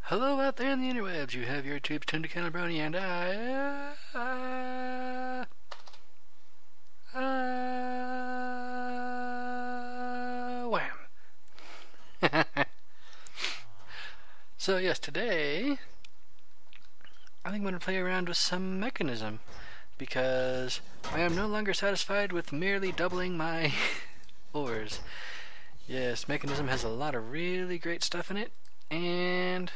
Hello out there in the interwebs, you have your tubes tuned to Cannelbrony, and wham! So yes, today I think I'm going to play around with some Mekanism, because I am no longer satisfied with merely doubling my ores. Yes, Mekanism has a lot of really great stuff in it, and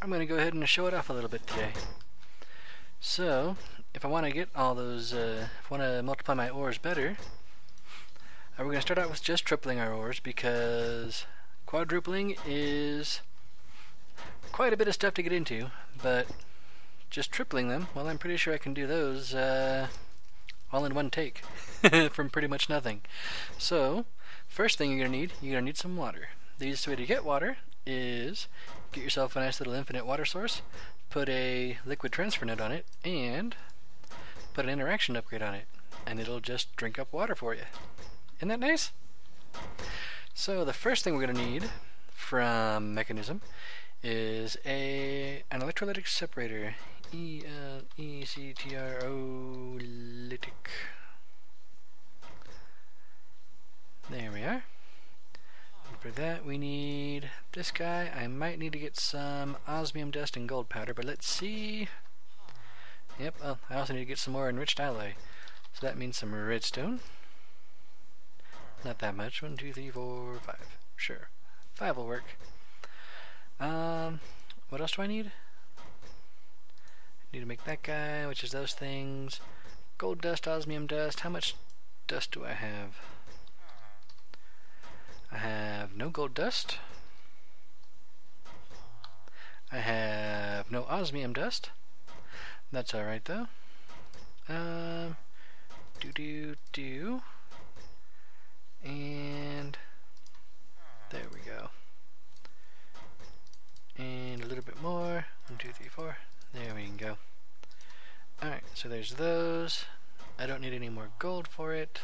I'm going to go ahead and show it off a little bit today. So, if I want to get all those, if I want to multiply my ores better, we're going to start out with just tripling our ores, because quadrupling is quite a bit of stuff to get into, but just tripling them, well, I'm pretty sure I can do those all in one take from pretty much nothing. So, first thing you're going to need some water. The easiest way to get water is get yourself a nice little infinite water source, put a liquid transfer node on it, and put an interaction upgrade on it, and it'll just drink up water for you. Isn't that nice? So the first thing we're going to need from Mekanism is an electrolytic separator. E14-lytic. There we are. And for that we need this guy. I might need to get some osmium dust and gold powder, but let's see. Yep, well, I also need to get some more enriched alloy. So that means some redstone. Not that much. 1, 2, 3, 4, 5. Sure. 5 will work. What else do I need? Need to make that guy, which is those things. Gold dust, osmium dust. How much dust do I have? I have no gold dust. I have no osmium dust. That's alright though. And there we go. And a little bit more. 1, 2, 3, 4. There we can go. Alright, so there's those. I don't need any more gold for it.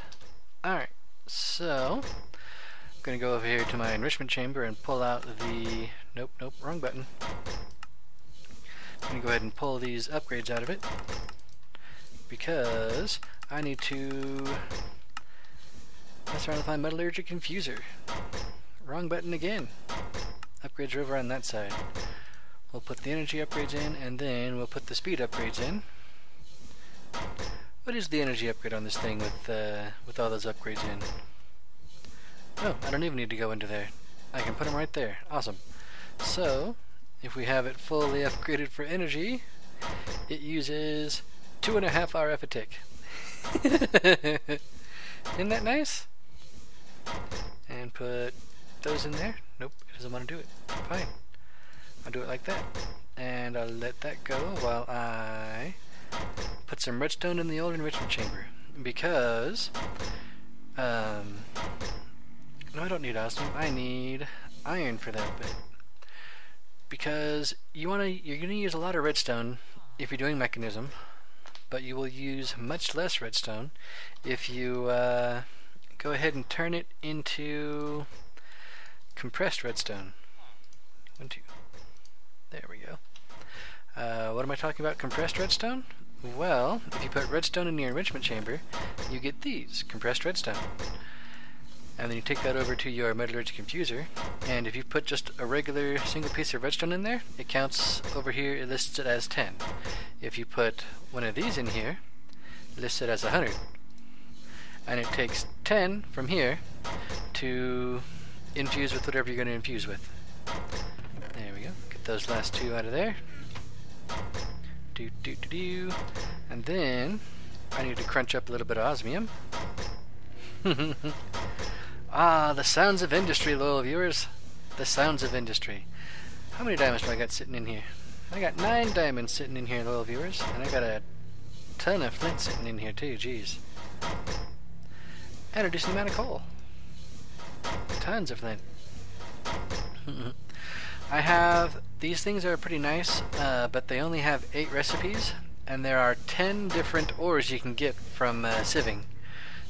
Alright, so I'm going to go over here to my enrichment chamber and pull out the... Nope, wrong button. I'm going to go ahead and pull these upgrades out of it, because I need to mess around with my metallurgic infuser. Wrong button again. Upgrades are over on that side. We'll put the energy upgrades in, and then we'll put the speed upgrades in. What is the energy upgrade on this thing with all those upgrades in? Oh, I don't even need to go into there. I can put them right there. Awesome. So, if we have it fully upgraded for energy, it uses 2.5 RF a tick. Isn't that nice? And put those in there. Nope, it doesn't want to do it. Fine. I'll do it like that. And I'll let that go while I put some redstone in the old enrichment chamber. Because, no, I don't need osmium. I need iron for that bit. Because you're going to use a lot of redstone if you're doing Mekanism, but you will use much less redstone if you go ahead and turn it into compressed redstone. 1, 2. There we go. What am I talking about, compressed redstone? Well, if you put redstone in your enrichment chamber, you get these, compressed redstone. And then you take that over to your metallurgic infuser, and if you put just a regular single piece of redstone in there, it counts over here, it lists it as 10. If you put one of these in here, it lists it as 100. And it takes 10 from here to infuse with whatever you're going to infuse with. There we go. Get those last 2 out of there. And then I need to crunch up a little bit of osmium. Ah, the sounds of industry, loyal viewers. The sounds of industry. How many diamonds do I got sitting in here? I got 9 diamonds sitting in here, loyal viewers. And I got a ton of flint sitting in here too, jeez. And a decent amount of coal. Tons of flint. I have, these things are pretty nice, but they only have 8 recipes, and there are 10 different ores you can get from sieving.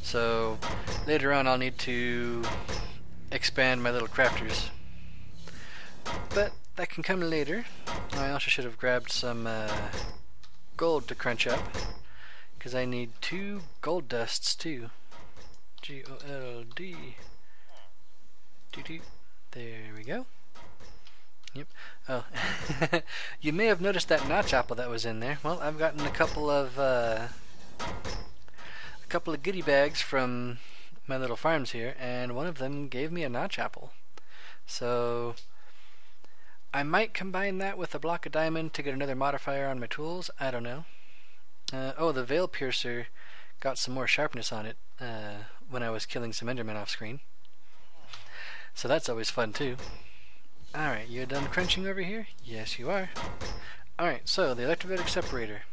So later on I'll need to expand my little crafters. But that can come later. I also should have grabbed some gold to crunch up, because I need 2 gold dusts too. G-O-L-D. There we go. Yep. Oh, you may have noticed that notch apple that was in there. Well, I've gotten a couple of goodie bags from my little farms here, and one of them gave me a notch apple. So I might combine that with a block of diamond to get another modifier on my tools. I don't know. Oh, the veil piercer got some more sharpness on it when I was killing some endermen off screen. So that's always fun too. Alright, you done crunching over here? Yes, you are. Alright, so the electrolytic separator.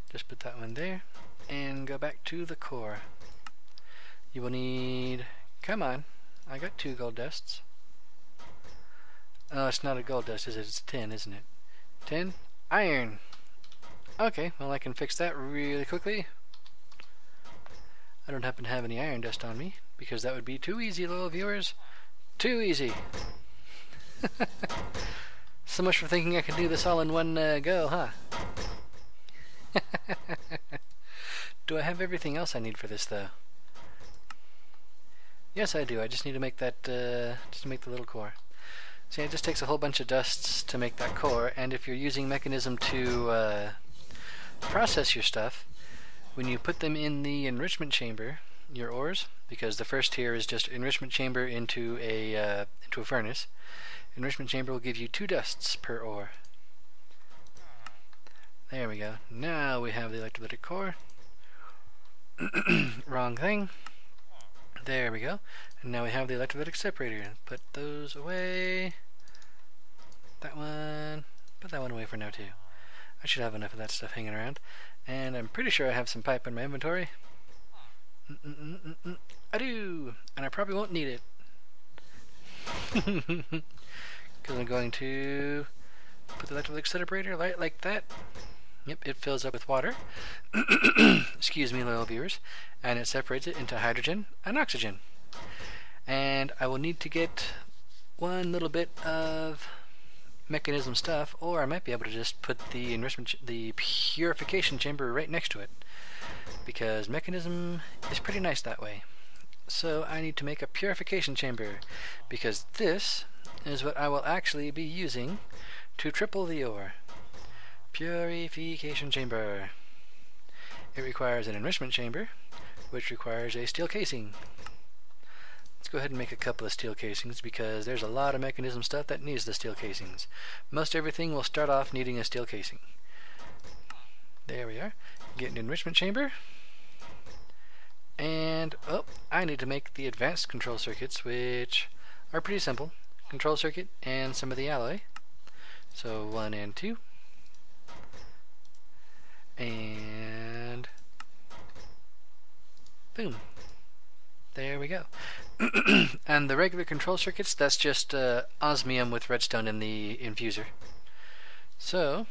Just put that one there and go back to the core. You will need... Come on. I got 2 gold dusts. Oh, it's not a gold dust, is it? It's tin, isn't it? Tin? Iron! Okay, well I can fix that really quickly. I don't happen to have any iron dust on me, because that would be too easy, little viewers. Too easy! So much for thinking I could do this all in one go, huh? Do I have everything else I need for this, though? Yes, I do. I just need to make that, just to make the little core. See, it just takes a whole bunch of dusts to make that core, and if you're using Mekanism to process your stuff, when you put them in the enrichment chamber, your ores, because the first tier is just enrichment chamber into a furnace, enrichment chamber will give you 2 dusts per ore. There we go. Now we have the electrolytic core. Wrong thing. There we go. And now we have the electrolytic separator. Put those away. That one. Put that one away for now too. I should have enough of that stuff hanging around. And I'm pretty sure I have some pipe in my inventory. I do! And I probably won't need it. Because I'm going to put the electrolytic separator light like that. Yep, it fills up with water. Excuse me, loyal viewers. And it separates it into hydrogen and oxygen. And I will need to get one little bit of Mekanism stuff, or I might be able to just put the the purification chamber right next to it, because Mekanism is pretty nice that way. So I need to make a purification chamber, because this is what I will actually be using to triple the ore. Purification chamber. It requires an enrichment chamber, which requires a steel casing. Let's go ahead and make a couple of steel casings, because there's a lot of Mekanism stuff that needs the steel casings. Most everything will start off needing a steel casing. There we are. Get an enrichment chamber. And, oh, I need to make the advanced control circuits, which are pretty simple. Control circuit and some of the alloy. So 1 and 2. And boom. There we go. And the regular control circuits, that's just osmium with redstone in the infuser. So,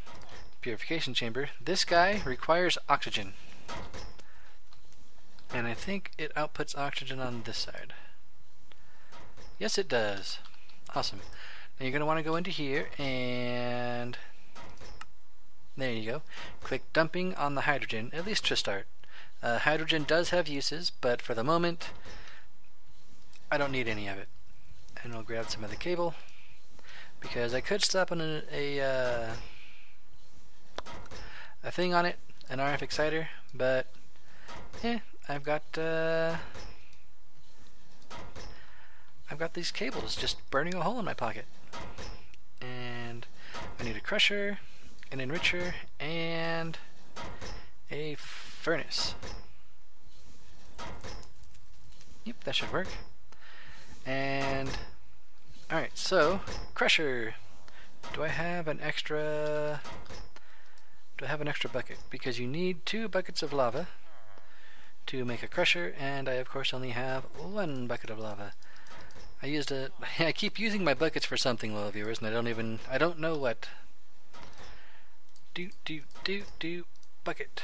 purification chamber. This guy requires oxygen. And I think it outputs oxygen on this side. Yes, it does. Awesome. Now you're going to want to go into here and there you go. Click dumping on the hydrogen, at least to start. Hydrogen does have uses, but for the moment I don't need any of it. And I'll grab some of the cable, because I could slap on a thing on it, an RF exciter, but I've got these cables just burning a hole in my pocket. And I need a crusher, an enricher, and a furnace. Yep, that should work. And alright, so crusher. Do I have an extra bucket? Because you need 2 buckets of lava to make a crusher, and I of course only have 1 bucket of lava. I keep using my buckets for something, little viewers, and I don't know what. Bucket.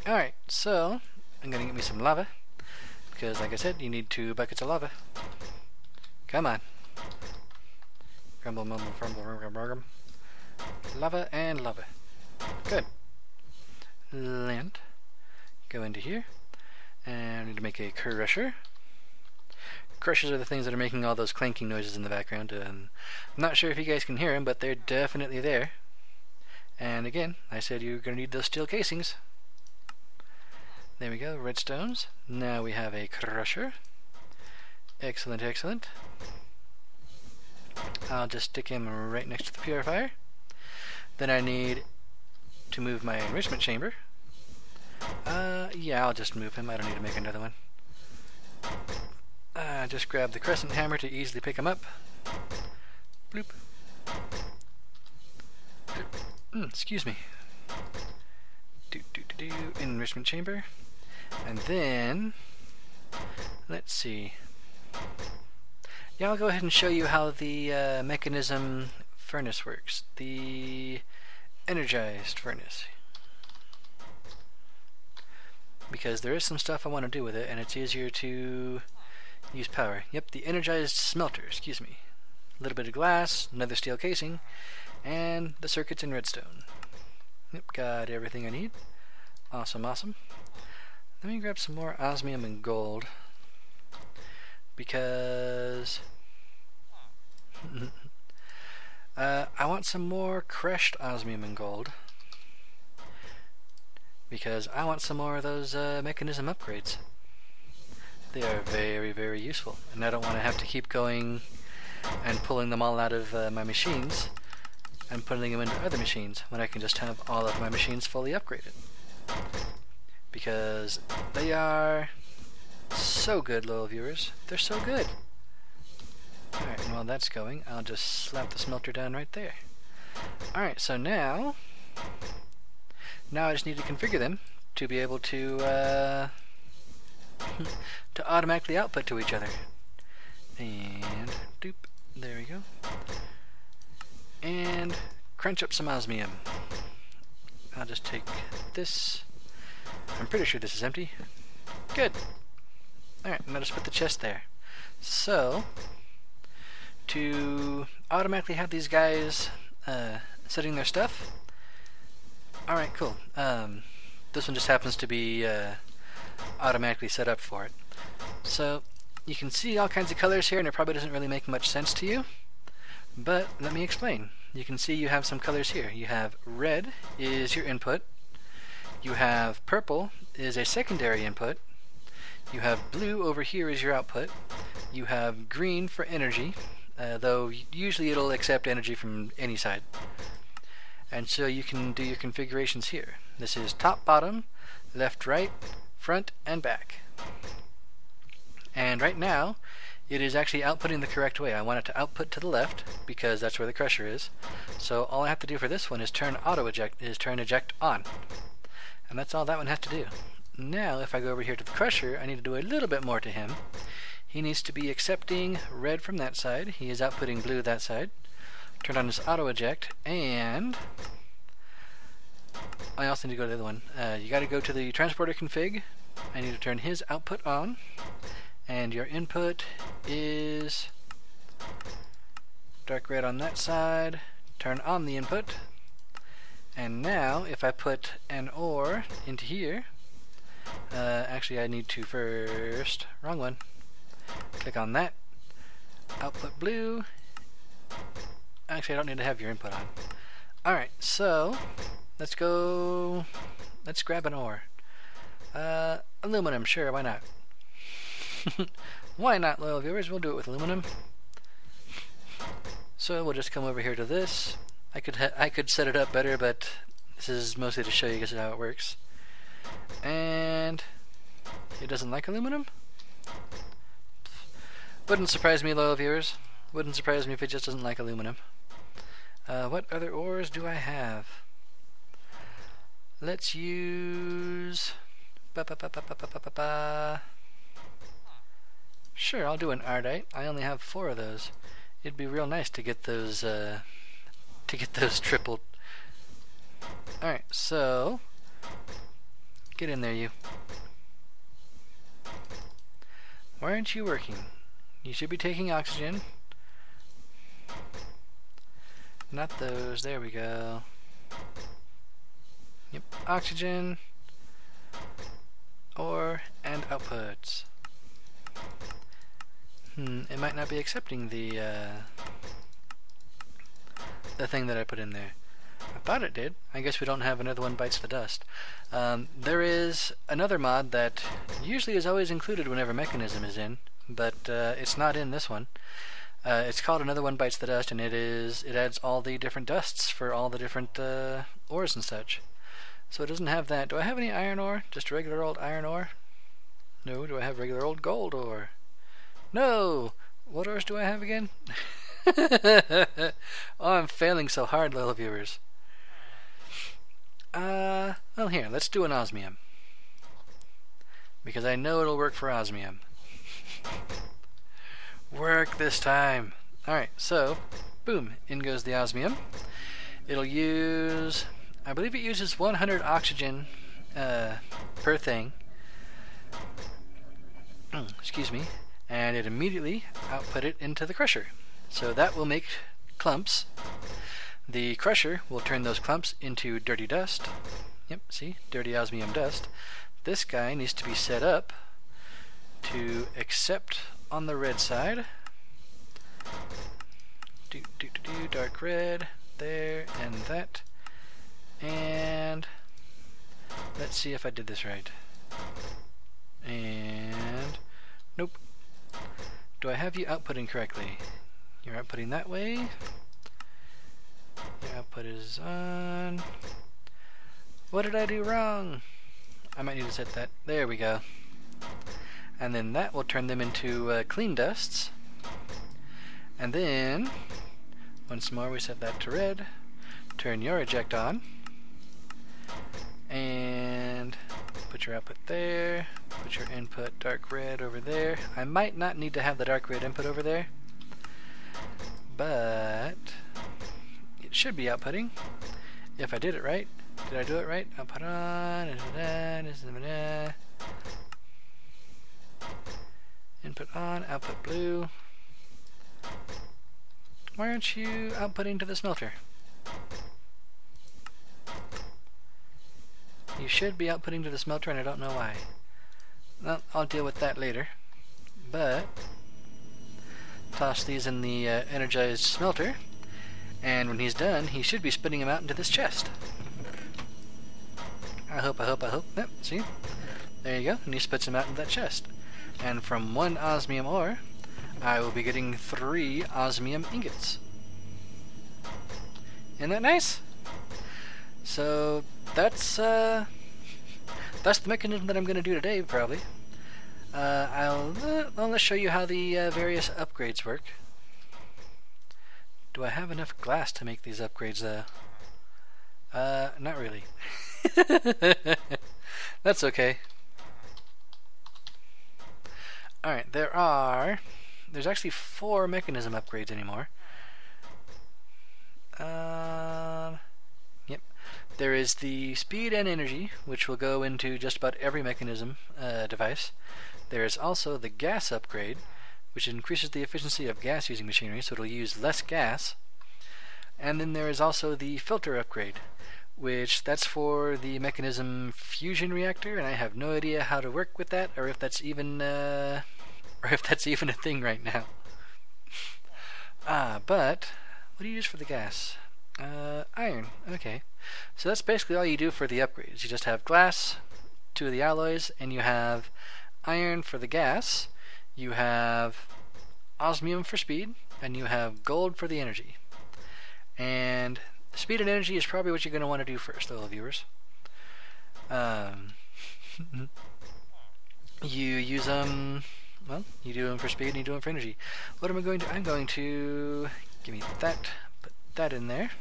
Alright, so I'm gonna get me some lava, because like I said, you need 2 buckets of lava. Come on. Grumble, mumble, frumble, rugum. Lava and lava. Good. Lint. Go into here. And I need to make a crusher. Crushers are the things that are making all those clanking noises in the background. I'm not sure if you guys can hear them, but they're definitely there. And again, I said you're going to need those steel casings. There we go, redstones. Now we have a crusher. Excellent, excellent. I'll just stick him right next to the purifier. Then I need to move my enrichment chamber. Yeah, I'll just move him. I don't need to make another one. Just grab the crescent hammer to easily pick him up. Bloop. Excuse me. Enrichment chamber. And then, let's see. Yeah, I'll go ahead and show you how the Mekanism furnace works. The energized furnace. Because there is some stuff I want to do with it, and it's easier to use power. Yep, the energized smelter, excuse me. A little bit of glass, another steel casing, and the circuits in redstone. Yep, got everything I need. Awesome, awesome. Let me grab some more osmium and gold. Because I want some more crushed osmium and gold. Because I want some more of those Mekanism upgrades. They are very, very useful. And I don't want to have to keep going and pulling them all out of my machines and putting them into other machines when I can just have all of my machines fully upgraded. Because they are so good, loyal viewers. They're so good. Alright, and while that's going, I'll just slap the smelter down right there. Alright, so now I just need to configure them to be able to to automatically output to each other. And doop, there we go. And crunch up some osmium. I'll just take this. I'm pretty sure this is empty. Good. Alright, and I'll just put the chest there. So, to automatically have these guys setting their stuff. Alright, cool. This one just happens to be automatically set up for it. So, you can see all kinds of colors here, and it probably doesn't really make much sense to you. But let me explain. You can see you have some colors here. You have red is your input. You have purple is a secondary input. You have blue over here is your output. You have green for energy, though usually it'll accept energy from any side. And so you can do your configurations here. This is top, bottom, left, right, front, and back. And right now, it is actually outputting the correct way. I want it to output to the left because that's where the crusher is. So all I have to do for this one is turn eject on. And that's all that one has to do. Now if I go over here to the crusher, I need to do a little bit more to him. He needs to be accepting red from that side. He is outputting blue that side. Turn on his auto eject, and I also need to go to the other one. You got to go to the transporter config. I need to turn his output on, and your input is dark red on that side. Turn on the input, and now if I put an ore into here, actually I need to first, wrong one, click on that, output blue. Actually, I don't need to have your input on. Alright, so let's grab an ore. Aluminum, sure, why not? Why not, loyal viewers? We'll do it with aluminum. So we'll just come over here to this. I could set it up better, but this is mostly to show you guys how it works. And it doesn't like aluminum? Wouldn't surprise me, loyal viewers. Wouldn't surprise me if it just doesn't like aluminum. What other ores do I have? Let's use... Sure, I'll do an ardite. I only have 4 of those. It'd be real nice to get those tripled. Alright, so... Get in there, you. Why aren't you working? You should be taking oxygen. Not those. There we go. Yep. Oxygen. Ore and outputs. It might not be accepting the thing that I put in there. I thought it did. I guess we don't have another one bites the dust. There is another mod that usually is always included whenever Mekanism is in, but it's not in this one. It's called Another One Bites the Dust, and it adds all the different dusts for all the different ores and such. So it doesn't have that. Do I have any iron ore? Just regular old iron ore? No. Do I have regular old gold ore? No! What ores do I have again? Oh, I'm failing so hard, little viewers. Well here, let's do an osmium. Because I know it'll work for osmium. Work this time! Alright, so, boom, in goes the osmium. It'll use, I believe it uses 100 oxygen per thing. Excuse me. And it immediately output it into the crusher. So that will make clumps. The crusher will turn those clumps into dirty dust. Yep, see? Dirty osmium dust. This guy needs to be set up to accept on the red side. Dark red. There and that. And let's see if I did this right. And nope. Do I have you outputting correctly? You're outputting that way. Your output is on. What did I do wrong? I might need to set that. There we go. And then that will turn them into clean dusts. And then, once more we set that to red. Turn your eject on. And put your output there. Put your input dark red over there. I might not need to have the dark red input over there, but it should be outputting if I did it right. Did I do it right? Output on. Input on. Output blue. Why aren't you outputting to the smelter? You should be outputting to the smelter, and I don't know why. Well, I'll deal with that later. But toss these in the energized smelter, and when he's done, he should be spitting them out into this chest. I hope. Yep, see? There you go, and he spits them out into that chest. And from one osmium ore, I will be getting 3 osmium ingots. Isn't that nice? So that's the mechanism that I'm going to do today, probably. Let's show you how the various upgrades work. Do I have enough glass to make these upgrades, though? Not really. That's okay. Alright, there's actually 4 mechanism upgrades anymore. Yep. There is the speed and energy, which will go into just about every mechanism device. There is also the gas upgrade, which increases the efficiency of gas using machinery, so it'll use less gas. And then there is also the filter upgrade, which that's for the mechanism fusion reactor, and I have no idea how to work with that, or if that's even a thing right now. But what do you use for the gas? Iron. Okay. So that's basically all you do for the upgrades. You just have glass, 2 of the alloys, and you have iron for the gas, you have osmium for speed, and you have gold for the energy. And speed and energy is probably what you're going to want to do first, little viewers. You use them, well, you do them for speed and you do them for energy. What am I going to do? I'm going to give me that, put that in there.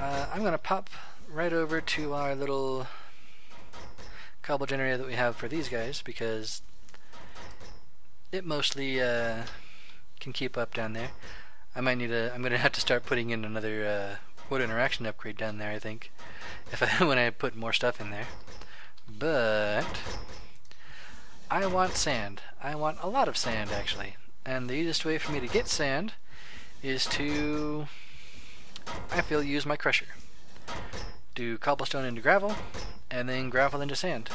I'm going to pop right over to our little cobble generator that we have for these guys, because it mostly can keep up down there. I'm going to have to start putting in another wood interaction upgrade down there, I think, when I put more stuff in there. But I want sand. I want a lot of sand, actually. And the easiest way for me to get sand is to, I feel, use my crusher. Do cobblestone into gravel, and then gravel into sand.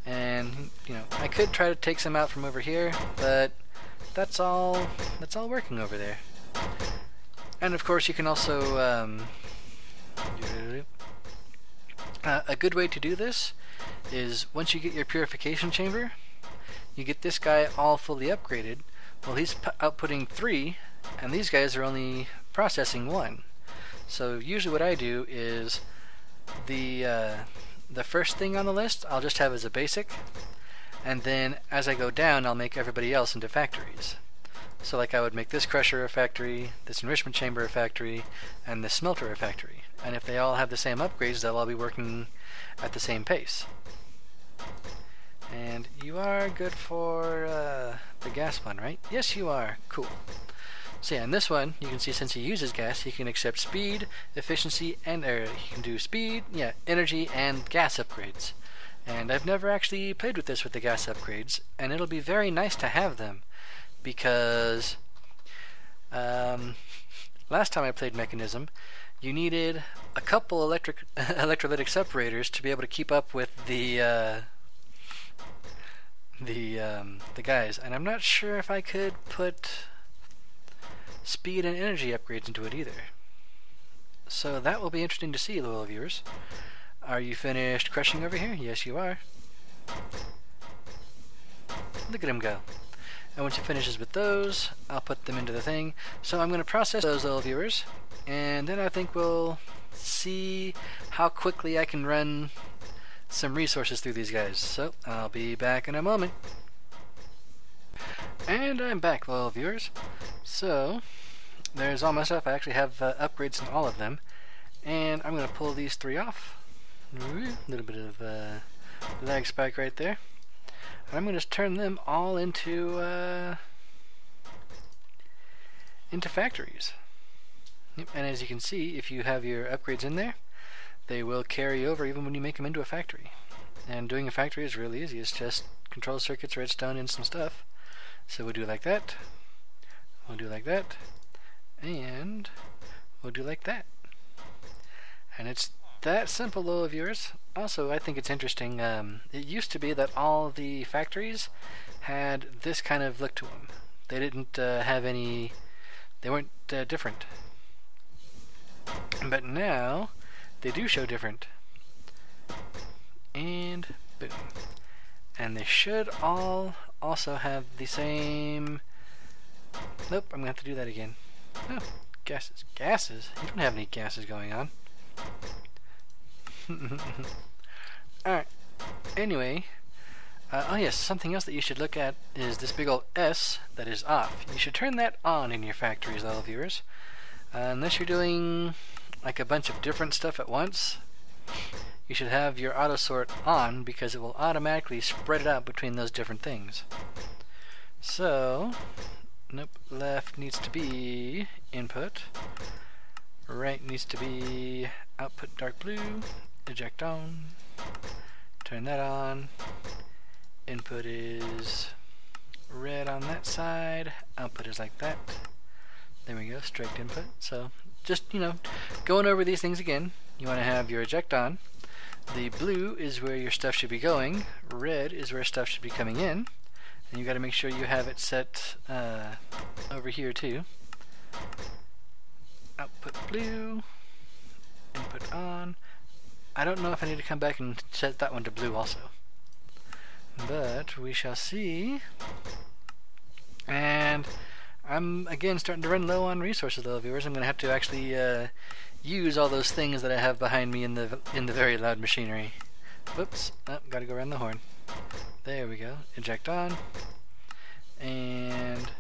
And, you know, I could try to take some out from over here, but that's all working over there. And of course you can also, a good way to do this is once you get your purification chamber, you get this guy all fully upgraded. Well, he's outputting 3, and these guys are only processing 1. So usually what I do is the first thing on the list I'll just have as a basic, and then as I go down I'll make everybody else into factories. So like I would make this crusher a factory, this enrichment chamber a factory, and this smelter a factory. And if they all have the same upgrades, they'll all be working at the same pace. And you are good for the gas one, right? Yes, you are. Cool. So yeah, in this one, you can see since he uses gas, he can accept speed, efficiency, and he can do speed, energy, and gas upgrades. And I've never actually played with this with the gas upgrades, and it'll be very nice to have them, because last time I played Mekanism, you needed a couple electrolytic separators to be able to keep up with the guys, and I'm not sure if I could put speed and energy upgrades into it either. So that will be interesting to see, loyal viewers. Are you finished crushing over here? Yes, you are. Look at him go. And once he finishes with those, I'll put them into the thing. So I'm going to process those, little viewers, and then I think we'll see how quickly I can run some resources through these guys. So I'll be back in a moment. And I'm back, loyal viewers. So there's all my stuff. I actually have upgrades in all of them, and I'm going to pull these 3 off. A little bit of lag spike right there. And I'm going to turn them all into factories. Yep. And as you can see, if you have your upgrades in there, they will carry over even when you make them into a factory. And doing a factory is really easy. It's just control circuits, redstone, and some stuff. So we'll do like that, we'll do like that, and we'll do like that. And it's that simple, little viewers. Also, I think it's interesting, it used to be that all the factories had this kind of look to them. They didn't have any, they weren't different. But now, they do show different. And boom. And they should all also have the same... Nope, I'm going to have to do that again. Oh, gases. Gases? You don't have any gases going on. Alright. Anyway. Oh yes, something else that you should look at is this big old S that is off. You should turn that on in your factories, little viewers. Unless you're doing like a bunch of different stuff at once, you should have your auto sort on, because it will automatically spread it out between those different things. So, nope, left needs to be input, right needs to be output dark blue, eject on, turn that on, input is red on that side, output is like that. There we go, straight input. So, just, you know, going over these things again, you want to have your eject on. The blue is where your stuff should be going, red is where stuff should be coming in, and you got to make sure you have it set over here too. Output blue, input on. I don't know if I need to come back and set that one to blue also, but we shall see. And I'm again starting to run low on resources, little viewers. I'm going to have to actually use all those things that I have behind me in the very loud machinery. Whoops! Oh, gotta go around the horn. There we go. Eject on, and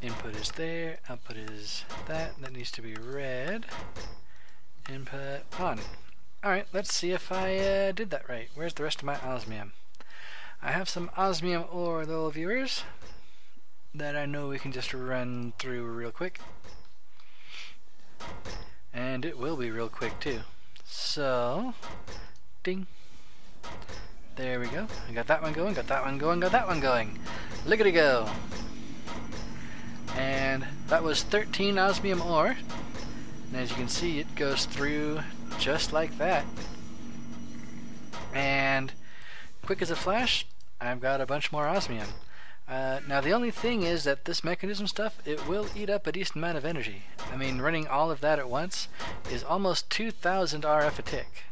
input is there. Output is that. That needs to be red. Input on. All right. Let's see if I did that right. Where's the rest of my osmium? I have some osmium ore, little viewers, that I know we can just run through real quick. And it will be real quick too. So, ding. There we go. I got that one going, got that one going, got that one going. Look at it go. And that was 13 osmium ore. And as you can see, it goes through just like that. And quick as a flash, I've got a bunch more osmium. Now the only thing is that this mechanism stuff, it will eat up a decent amount of energy. I mean, running all of that at once is almost 2,000 RF a tick.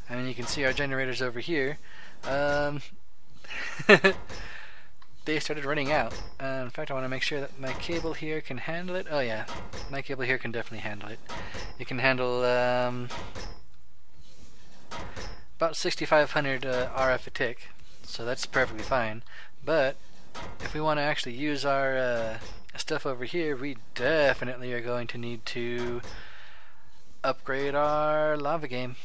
I mean, you can see our generators over here. They started running out. In fact, I want to make sure that my cable here can handle it. Oh yeah, my cable here can definitely handle it. It can handle about 6,500 RF a tick, so that's perfectly fine. But if we want to actually use our stuff over here, we definitely are going to need to upgrade our lava game.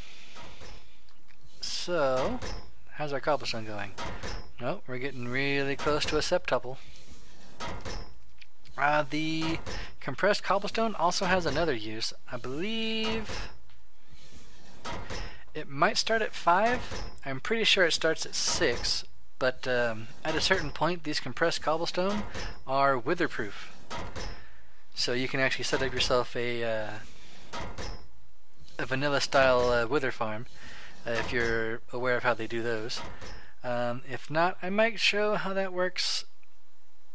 So, how's our cobblestone going? No, we're getting really close to a septuple. The compressed cobblestone also has another use. I believe it might start at 5. I'm pretty sure it starts at 6. But at a certain point, these compressed cobblestone are witherproof. So you can actually set up yourself a vanilla-style wither farm, if you're aware of how they do those. If not, I might show how that works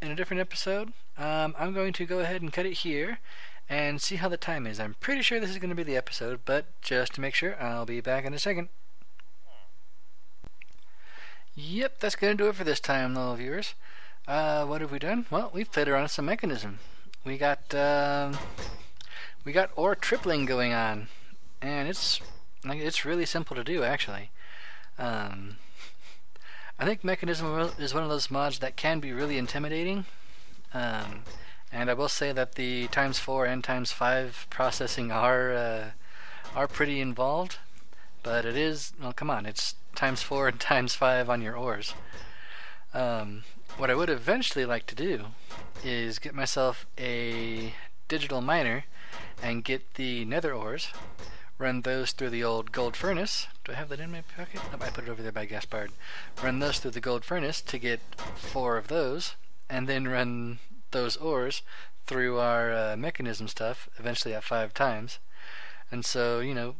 in a different episode. I'm going to go ahead and cut it here and see how the time is. I'm pretty sure this is going to be the episode, but just to make sure, I'll be back in a second. Yep, that's going to do it for this time, little viewers. What have we done? Well, we've played around with some Mekanism. We got ore tripling going on, and it's really simple to do, actually. I think Mekanism is one of those mods that can be really intimidating, and I will say that the ×4 and ×5 processing are pretty involved, but it is, well, come on, it's ×4 and ×5 on your ores. What I would eventually like to do is get myself a digital miner and get the nether ores, run those through the old gold furnace. Do I have that in my pocket? Nope, I put it over there by Gaspard. Run those through the gold furnace to get 4 of those, and then run those ores through our Mekanism stuff, eventually at 5 times. And so, you know,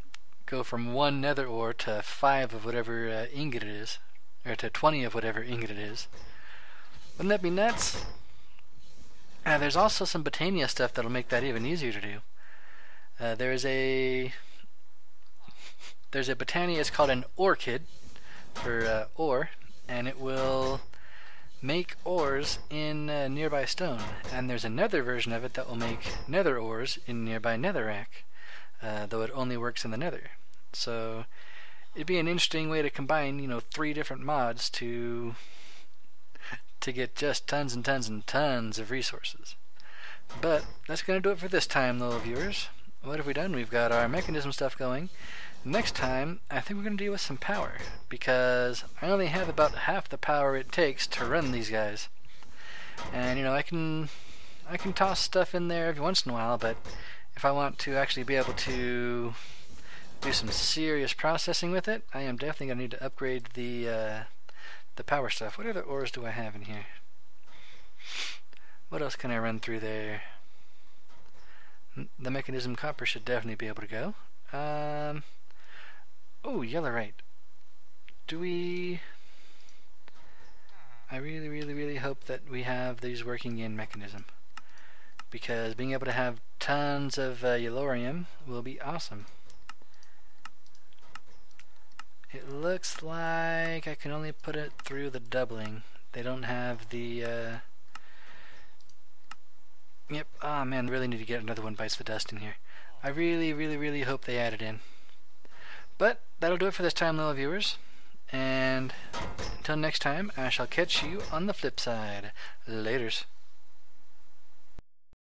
go from 1 nether ore to 5 of whatever ingot it is, or to 20 of whatever ingot it is. Wouldn't that be nuts? There's also some Botania stuff that'll make that even easier to do. There's a Botania, it's called an ore kit for ore, and it will make ores in nearby stone. And there's another version of it that will make nether ores in nearby netherrack, though it only works in the nether. So it'd be an interesting way to combine, you know, 3 different mods to get just tons and tons and tons of resources. But that's going to do it for this time, little viewers. What have we done? We've got our Mekanism stuff going. Next time, I think we're going to deal with some power, because I only have about half the power it takes to run these guys. And, you know, I can toss stuff in there every once in a while, but if I want to actually be able to do some serious processing with it, I am definitely going to need to upgrade the power stuff. What other ores do I have in here? What else can I run through there? The Mekanism copper should definitely be able to go. Oh, yellowite. Do we... I really, really, really hope that we have these working in Mekanism, because being able to have tons of yellorium will be awesome. It looks like I can only put it through the doubling. They don't have the... Yep, oh man, really need to get another one bites the dust in here. I really, really, really hope they add it in. But that'll do it for this time, little viewers. And until next time, I shall catch you on the flip side. Laters.